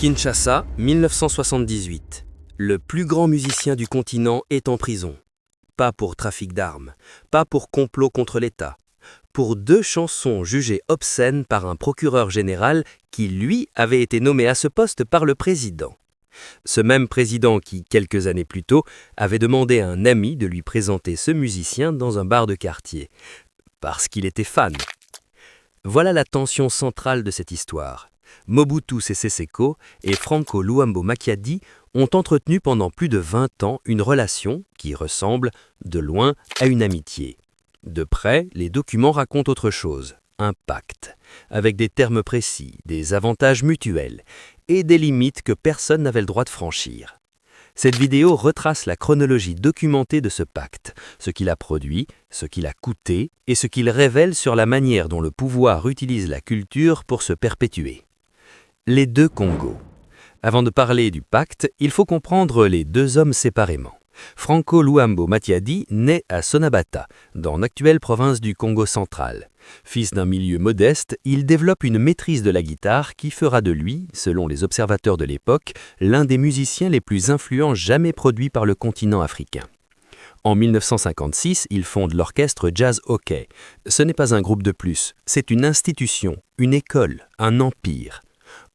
Kinshasa, 1978. Le plus grand musicien du continent est en prison. Pas pour trafic d'armes, pas pour complot contre l'État. Pour 2 chansons jugées obscènes par un procureur général qui, lui, avait été nommé à ce poste par le président. Ce même président qui, quelques années plus tôt, avait demandé à un ami de lui présenter ce musicien dans un bar de quartier, parce qu'il était fan. Voilà la tension centrale de cette histoire. Mobutu Sese Seko et Franco Luambo Makiadi ont entretenu pendant plus de 20 ans une relation qui ressemble, de loin, à une amitié. De près, les documents racontent autre chose, un pacte, avec des termes précis, des avantages mutuels et des limites que personne n'avait le droit de franchir. Cette vidéo retrace la chronologie documentée de ce pacte, ce qu'il a produit, ce qu'il a coûté et ce qu'il révèle sur la manière dont le pouvoir utilise la culture pour se perpétuer. Les 2 Congos. Avant de parler du pacte, il faut comprendre les 2 hommes séparément. Franco Luambo Makiadi naît à Sonabata, dans l'actuelle province du Congo central. Fils d'un milieu modeste, il développe une maîtrise de la guitare qui fera de lui, selon les observateurs de l'époque, l'un des musiciens les plus influents jamais produits par le continent africain. En 1956, il fonde l'orchestre Jazz Hockey. Ce n'est pas un groupe de plus, c'est une institution, une école, un empire.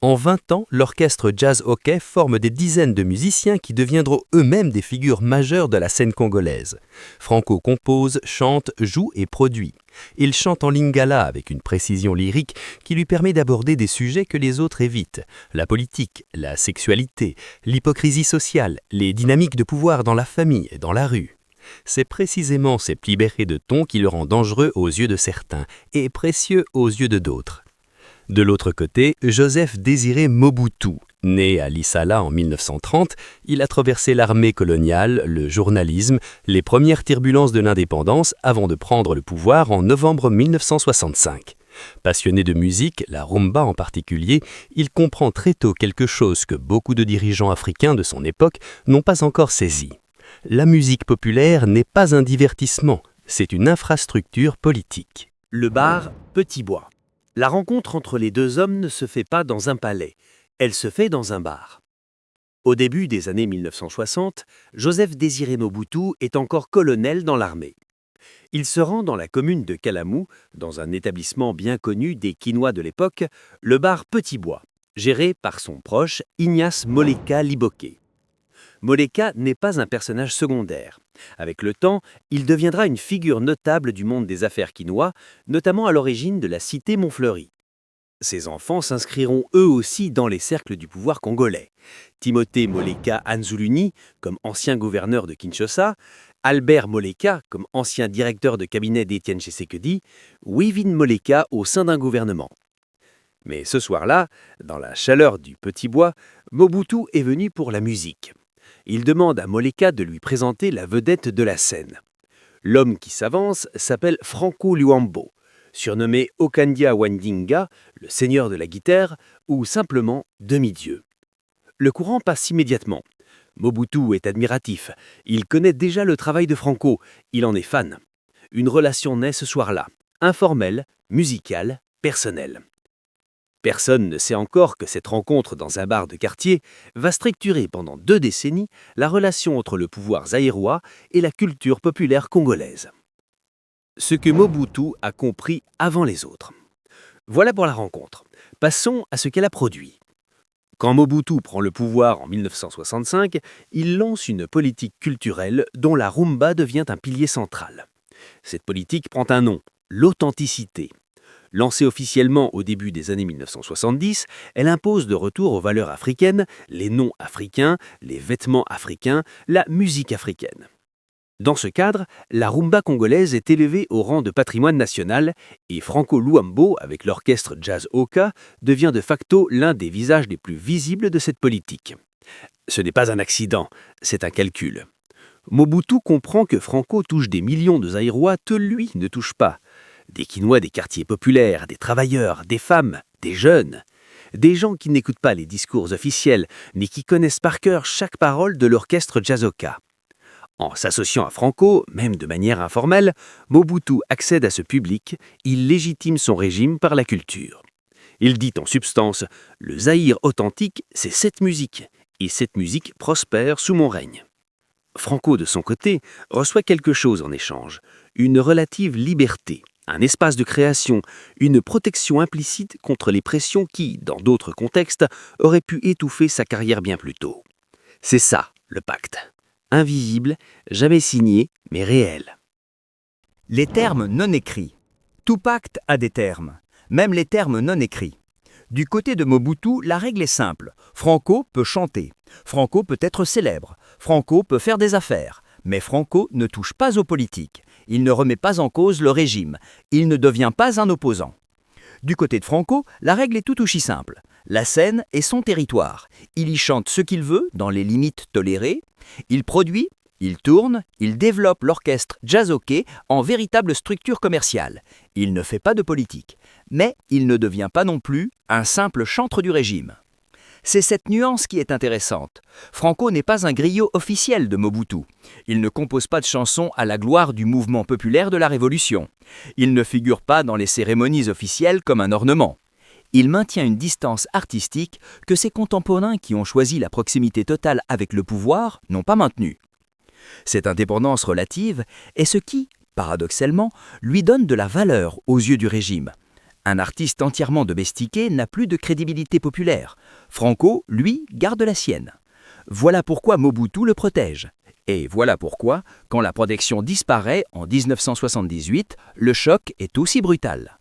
En 20 ans, l'orchestre Jazz Hockey forme des dizaines de musiciens qui deviendront eux-mêmes des figures majeures de la scène congolaise. Franco compose, chante, joue et produit. Il chante en lingala avec une précision lyrique qui lui permet d'aborder des sujets que les autres évitent. La politique, la sexualité, l'hypocrisie sociale, les dynamiques de pouvoir dans la famille et dans la rue. C'est précisément ces plis libérés de ton qui le rend dangereux aux yeux de certains et précieux aux yeux de d'autres. De l'autre côté, Joseph Désiré Mobutu. Né à Lissala en 1930, il a traversé l'armée coloniale, le journalisme, les premières turbulences de l'indépendance avant de prendre le pouvoir en novembre 1965. Passionné de musique, la rumba en particulier, il comprend très tôt quelque chose que beaucoup de dirigeants africains de son époque n'ont pas encore saisi. La musique populaire n'est pas un divertissement, c'est une infrastructure politique. Le bar Petit Bois. La rencontre entre les 2 hommes ne se fait pas dans un palais, elle se fait dans un bar. Au début des années 1960, Joseph Désiré Mobutu est encore colonel dans l'armée. Il se rend dans la commune de Kalamou, dans un établissement bien connu des Kinois de l'époque, le bar Petit Bois, géré par son proche Ignace Moleka Liboké. Moleka n'est pas un personnage secondaire. Avec le temps, il deviendra une figure notable du monde des affaires quinois, notamment à l'origine de la cité Montfleury. Ses enfants s'inscriront eux aussi dans les cercles du pouvoir congolais. Timothée Moleka Anzuluni, comme ancien gouverneur de Kinshasa, Albert Moleka, comme ancien directeur de cabinet d'Étienne Tshisekedi, Wivine Moleka au sein d'un gouvernement. Mais ce soir-là, dans la chaleur du Petit Bois, Mobutu est venu pour la musique. Il demande à Moleka de lui présenter la vedette de la scène. L'homme qui s'avance s'appelle Franco Luambo, surnommé Okandia Wandinga, le seigneur de la guitare, ou simplement demi-dieu. Le courant passe immédiatement. Mobutu est admiratif. Il connaît déjà le travail de Franco. Il en est fan. Une relation naît ce soir-là, informelle, musicale, personnelle. Personne ne sait encore que cette rencontre dans un bar de quartier va structurer pendant 2 décennies la relation entre le pouvoir zaïrois et la culture populaire congolaise. Ce que Mobutu a compris avant les autres. Voilà pour la rencontre. Passons à ce qu'elle a produit. Quand Mobutu prend le pouvoir en 1965, il lance une politique culturelle dont la rumba devient un pilier central. Cette politique prend un nom, l'authenticité. Lancée officiellement au début des années 1970, elle impose de retour aux valeurs africaines, les noms africains, les vêtements africains, la musique africaine. Dans ce cadre, la rumba congolaise est élevée au rang de patrimoine national et Franco Luambo, avec l'orchestre Jazz Hockey, devient de facto l'un des visages les plus visibles de cette politique. Ce n'est pas un accident, c'est un calcul. Mobutu comprend que Franco touche des millions de Zaïrois que lui ne touche pas. Des Kinois des quartiers populaires, des travailleurs, des femmes, des jeunes. Des gens qui n'écoutent pas les discours officiels, mais qui connaissent par cœur chaque parole de l'orchestre Jazz Hockey. En s'associant à Franco, même de manière informelle, Mobutu accède à ce public, il légitime son régime par la culture. Il dit en substance « Le Zaïre authentique, c'est cette musique, et cette musique prospère sous mon règne ». Franco, de son côté, reçoit quelque chose en échange, une relative liberté, un espace de création, une protection implicite contre les pressions qui, dans d'autres contextes, auraient pu étouffer sa carrière bien plus tôt. C'est ça, le pacte. Invisible, jamais signé, mais réel. Les termes non écrits. Tout pacte a des termes, même les termes non écrits. Du côté de Mobutu, la règle est simple. Franco peut chanter, Franco peut être célèbre, Franco peut faire des affaires, mais Franco ne touche pas aux politiques. Il ne remet pas en cause le régime, il ne devient pas un opposant. Du côté de Franco, la règle est tout aussi simple. La scène est son territoire. Il y chante ce qu'il veut, dans les limites tolérées. Il produit, il tourne, il développe l'orchestre Jazz-OK en véritable structure commerciale. Il ne fait pas de politique. Mais il ne devient pas non plus un simple chantre du régime. C'est cette nuance qui est intéressante. Franco n'est pas un griot officiel de Mobutu. Il ne compose pas de chansons à la gloire du mouvement populaire de la Révolution. Il ne figure pas dans les cérémonies officielles comme un ornement. Il maintient une distance artistique que ses contemporains qui ont choisi la proximité totale avec le pouvoir n'ont pas maintenue. Cette indépendance relative est ce qui, paradoxalement, lui donne de la valeur aux yeux du régime. Un artiste entièrement domestiqué n'a plus de crédibilité populaire. Franco, lui, garde la sienne. Voilà pourquoi Mobutu le protège. Et voilà pourquoi, quand la protection disparaît en 1978, le choc est aussi brutal.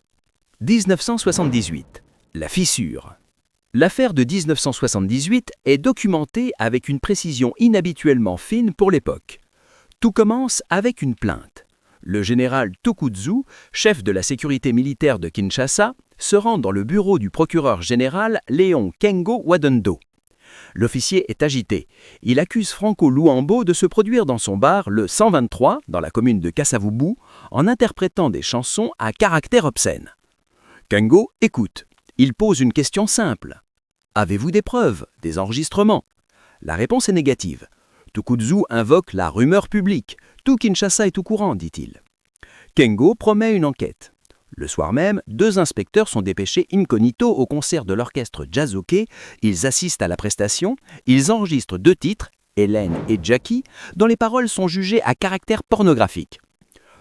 1978. La fissure. L'affaire de 1978 est documentée avec une précision inhabituellement fine pour l'époque. Tout commence avec une plainte. Le général Tokuzu, chef de la sécurité militaire de Kinshasa, se rend dans le bureau du procureur général Léon Kengo Wadondo. L'officier est agité. Il accuse Franco Luambo de se produire dans son bar le 123, dans la commune de Kassavubu, en interprétant des chansons à caractère obscène. Kengo écoute. Il pose une question simple. Avez-vous des preuves, des enregistrements? La réponse est négative. Tokuzu invoque la rumeur publique. Tout Kinshasa est au courant, dit-il. Kengo promet une enquête. Le soir même, 2 inspecteurs sont dépêchés incognito au concert de l'orchestre Jazz-OK. Ils assistent à la prestation. Ils enregistrent 2 titres, Hélène et Jackie, dont les paroles sont jugées à caractère pornographique.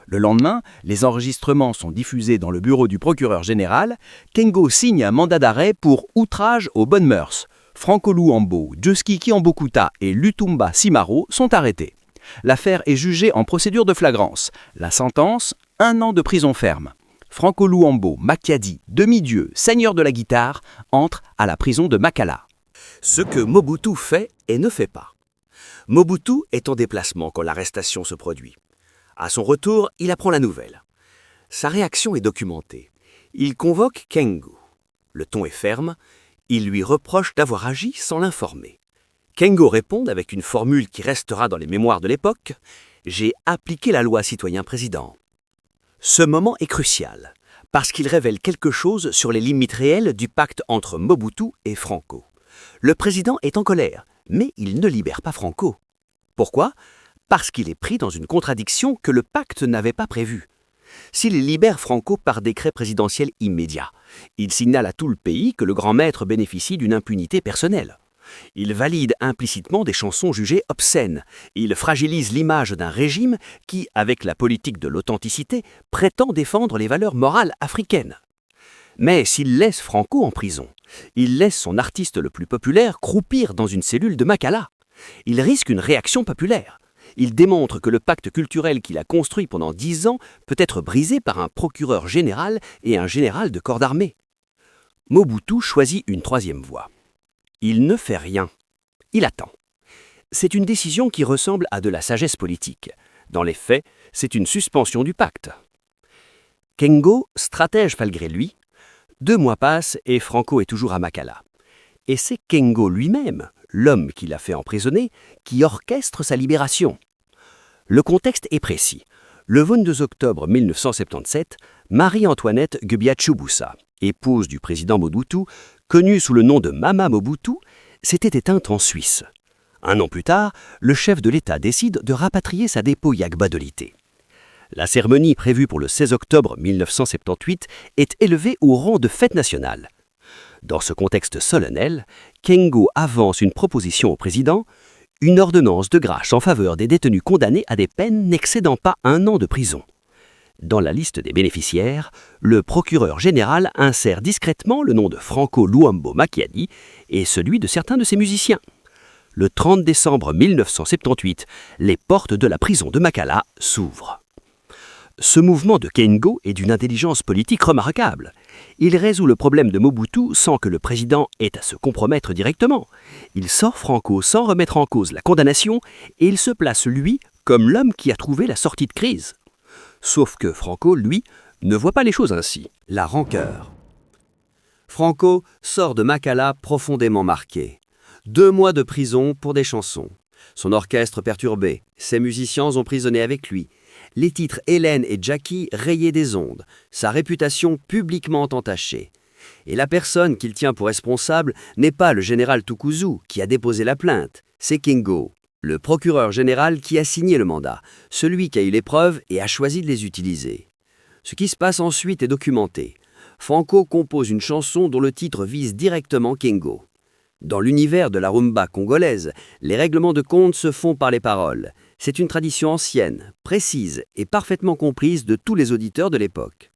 Le lendemain, les enregistrements sont diffusés dans le bureau du procureur général. Kengo signe un mandat d'arrêt pour outrage aux bonnes mœurs. Franco Luambo, Joski Kiambokuta et Lutumba Simaro sont arrêtés. L'affaire est jugée en procédure de flagrance. La sentence, 1 an de prison ferme. Franco Luambo, Makiadi, demi-dieu, seigneur de la guitare, entre à la prison de Makala. Ce que Mobutu fait et ne fait pas. Mobutu est en déplacement quand l'arrestation se produit. À son retour, il apprend la nouvelle. Sa réaction est documentée. Il convoque Kengo. Le ton est ferme. Il lui reproche d'avoir agi sans l'informer. Kengo répond avec une formule qui restera dans les mémoires de l'époque « J'ai appliqué la loi citoyen-président ». Ce moment est crucial, parce qu'il révèle quelque chose sur les limites réelles du pacte entre Mobutu et Franco. Le président est en colère, mais il ne libère pas Franco. Pourquoi ? Parce qu'il est pris dans une contradiction que le pacte n'avait pas prévue. S'il libère Franco par décret présidentiel immédiat, il signale à tout le pays que le grand maître bénéficie d'une impunité personnelle. Il valide implicitement des chansons jugées obscènes. Il fragilise l'image d'un régime qui, avec la politique de l'authenticité, prétend défendre les valeurs morales africaines. Mais s'il laisse Franco en prison, il laisse son artiste le plus populaire croupir dans une cellule de Makala. Il risque une réaction populaire. Il démontre que le pacte culturel qu'il a construit pendant 10 ans peut être brisé par un procureur général et un général de corps d'armée. Mobutu choisit une 3e voie. Il ne fait rien. Il attend. C'est une décision qui ressemble à de la sagesse politique. Dans les faits, c'est une suspension du pacte. Kengo, stratège malgré lui, 2 mois passent et Franco est toujours à Makala. Et c'est Kengo lui-même, l'homme qui l'a fait emprisonner, qui orchestre sa libération. Le contexte est précis. Le 22 octobre 1977, Marie-Antoinette Guebiachubusa, épouse du président Mobutu, connue sous le nom de Mama Mobutu, s'était éteinte en Suisse. 1 an plus tard, le chef de l'État décide de rapatrier sa dépouille à Gbadolité. La cérémonie prévue pour le 16 octobre 1978 est élevée au rang de fête nationale. Dans ce contexte solennel, Kengo avance une proposition au président, une ordonnance de grâce en faveur des détenus condamnés à des peines n'excédant pas 1 an de prison. Dans la liste des bénéficiaires, le procureur général insère discrètement le nom de Franco Luambo Macchiadi et celui de certains de ses musiciens. Le 30 décembre 1978, les portes de la prison de Makala s'ouvrent. Ce mouvement de Kengo est d'une intelligence politique remarquable. Il résout le problème de Mobutu sans que le président ait à se compromettre directement. Il sort Franco sans remettre en cause la condamnation et il se place, lui, comme l'homme qui a trouvé la sortie de crise. Sauf que Franco, lui, ne voit pas les choses ainsi. La rancœur. Franco sort de Makala profondément marqué. 2 mois de prison pour des chansons. Son orchestre perturbé, ses musiciens emprisonnés avec lui. Les titres Hélène et Jackie rayés des ondes, sa réputation publiquement entachée. Et la personne qu'il tient pour responsable n'est pas le général Tukuzu qui a déposé la plainte, c'est Kengo, le procureur général qui a signé le mandat, celui qui a eu les preuves et a choisi de les utiliser. Ce qui se passe ensuite est documenté. Franco compose une chanson dont le titre vise directement Kengo. Dans l'univers de la rumba congolaise, les règlements de compte se font par les paroles. C'est une tradition ancienne, précise et parfaitement comprise de tous les auditeurs de l'époque.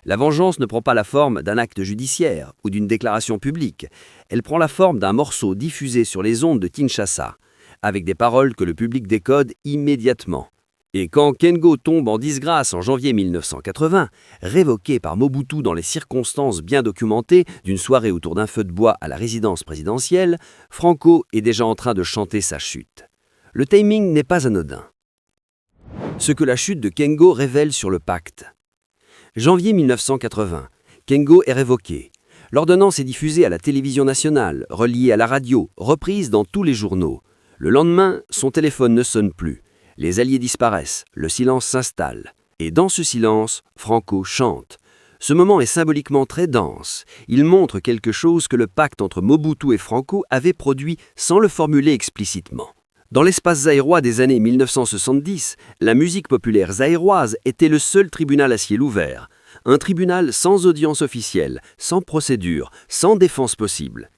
La vengeance ne prend pas la forme d'un acte judiciaire ou d'une déclaration publique. Elle prend la forme d'un morceau diffusé sur les ondes de Kinshasa, avec des paroles que le public décode immédiatement. Et quand Kengo tombe en disgrâce en janvier 1980, révoqué par Mobutu dans les circonstances bien documentées d'une soirée autour d'un feu de bois à la résidence présidentielle, Franco est déjà en train de chanter sa chute. Le timing n'est pas anodin. Ce que la chute de Kengo révèle sur le pacte. Janvier 1980, Kengo est révoqué. L'ordonnance est diffusée à la télévision nationale, reliée à la radio, reprise dans tous les journaux. Le lendemain, son téléphone ne sonne plus. Les alliés disparaissent, le silence s'installe. Et dans ce silence, Franco chante. Ce moment est symboliquement très dense. Il montre quelque chose que le pacte entre Mobutu et Franco avait produit sans le formuler explicitement. Dans l'espace zaïrois des années 1970, la musique populaire zaïroise était le seul tribunal à ciel ouvert. Un tribunal sans audience officielle, sans procédure, sans défense possible.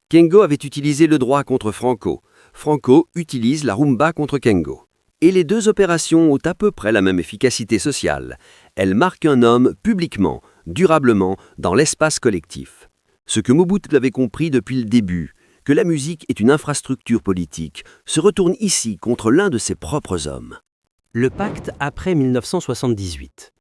Kengo avait utilisé le droit contre Franco. Franco utilise la rumba contre Kengo. Et les 2 opérations ont à peu près la même efficacité sociale. Elles marquent un homme publiquement, durablement, dans l'espace collectif. Ce que Mobutu avait compris depuis le début, que la musique est une infrastructure politique, se retourne ici contre l'un de ses propres hommes. Le pacte après 1978.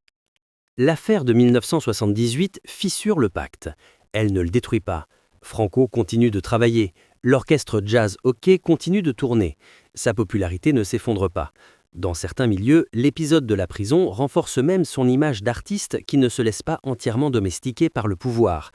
L'affaire de 1978 fissure le pacte. Elle ne le détruit pas. Franco continue de travailler. L'orchestre jazz hockey continue de tourner. Sa popularité ne s'effondre pas. Dans certains milieux, l'épisode de la prison renforce même son image d'artiste qui ne se laisse pas entièrement domestiquer par le pouvoir.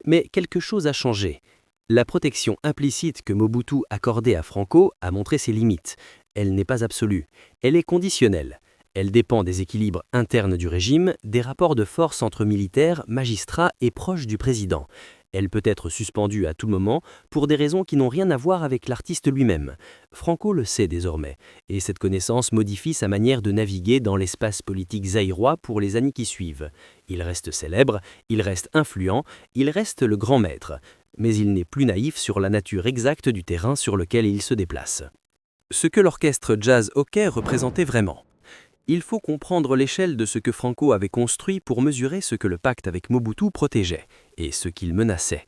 Mais quelque chose a changé. La protection implicite que Mobutu accordait à Franco a montré ses limites. Elle n'est pas absolue. Elle est conditionnelle. Elle dépend des équilibres internes du régime, des rapports de force entre militaires, magistrats et proches du président. Elle peut être suspendue à tout moment pour des raisons qui n'ont rien à voir avec l'artiste lui-même. Franco le sait désormais, et cette connaissance modifie sa manière de naviguer dans l'espace politique zaïrois pour les années qui suivent. Il reste célèbre, il reste influent, il reste le grand maître, mais il n'est plus naïf sur la nature exacte du terrain sur lequel il se déplace. Ce que l'orchestre jazz hockey représentait vraiment. Il faut comprendre l'échelle de ce que Franco avait construit pour mesurer ce que le pacte avec Mobutu protégeait et ce qu'il menaçait.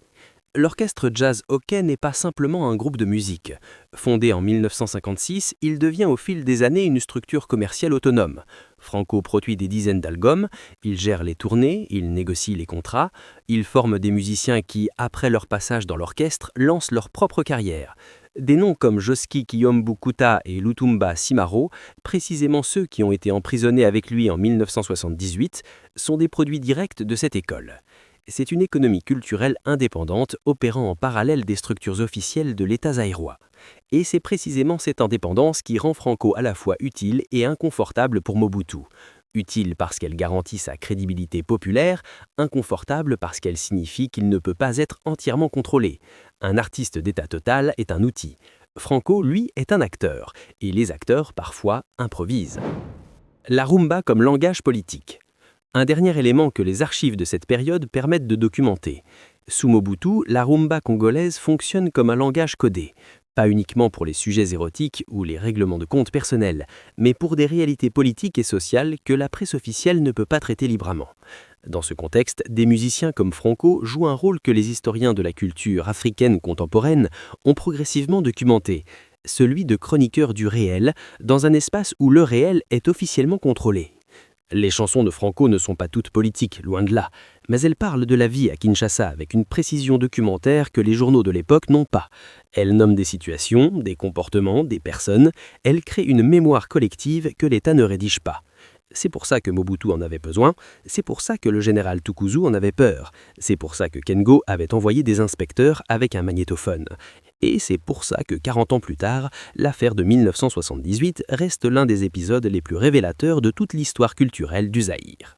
L'orchestre jazz hockey n'est pas simplement un groupe de musique. Fondé en 1956, il devient au fil des années une structure commerciale autonome. Franco produit des dizaines d'albums, il gère les tournées, il négocie les contrats, il forme des musiciens qui, après leur passage dans l'orchestre, lancent leur propre carrière. Des noms comme Joski Kiyombu Kuta et Lutumba Simaro, précisément ceux qui ont été emprisonnés avec lui en 1978, sont des produits directs de cette école. C'est une économie culturelle indépendante opérant en parallèle des structures officielles de l'État zaïrois. Et c'est précisément cette indépendance qui rend Franco à la fois utile et inconfortable pour Mobutu. Utile parce qu'elle garantit sa crédibilité populaire, inconfortable parce qu'elle signifie qu'il ne peut pas être entièrement contrôlé. Un artiste d'état total est un outil. Franco, lui, est un acteur, et les acteurs, parfois, improvisent. La rumba comme langage politique. Un dernier élément que les archives de cette période permettent de documenter. Sous Mobutu, la rumba congolaise fonctionne comme un langage codé, pas uniquement pour les sujets érotiques ou les règlements de compte personnels, mais pour des réalités politiques et sociales que la presse officielle ne peut pas traiter librement. Dans ce contexte, des musiciens comme Franco jouent un rôle que les historiens de la culture africaine contemporaine ont progressivement documenté, celui de chroniqueur du réel, dans un espace où le réel est officiellement contrôlé. Les chansons de Franco ne sont pas toutes politiques, loin de là, mais elles parlent de la vie à Kinshasa avec une précision documentaire que les journaux de l'époque n'ont pas. Elles nomment des situations, des comportements, des personnes, elles créent une mémoire collective que l'État ne rédige pas. C'est pour ça que Mobutu en avait besoin, c'est pour ça que le général Tukuzu en avait peur, c'est pour ça que Kengo avait envoyé des inspecteurs avec un magnétophone. Et c'est pour ça que 40 ans plus tard, l'affaire de 1978 reste l'un des épisodes les plus révélateurs de toute l'histoire culturelle du Zaïre.